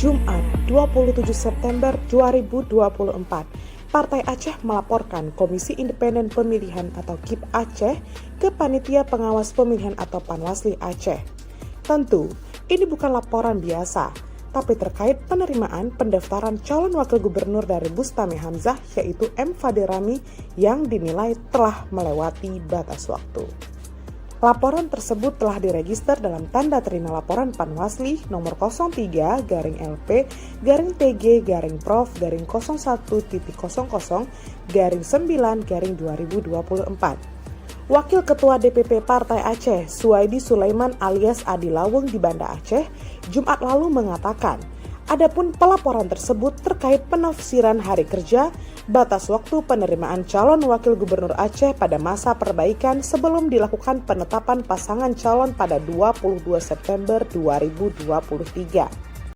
Jumat 27 September 2024, Partai Aceh melaporkan Komisi Independen Pemilihan atau KIP Aceh ke Panitia Pengawas Pemilihan atau Panwasli Aceh. Tentu, ini bukan laporan biasa, tapi terkait penerimaan pendaftaran calon wakil gubernur dari Bustami Hamzah yaitu M. Fadil Rami yang dinilai telah melewati batas waktu. Laporan tersebut telah diregister dalam tanda terima laporan Panwasli nomor 03-P-Prof/01.00/9/2024. Wakil Ketua DPP Partai Aceh, Suwaidi Sulaiman alias Adi Laweng di Banda Aceh, Jumat lalu mengatakan, adapun pelaporan tersebut terkait penafsiran hari kerja, batas waktu penerimaan calon wakil gubernur Aceh pada masa perbaikan sebelum dilakukan penetapan pasangan calon pada 22 September 2023.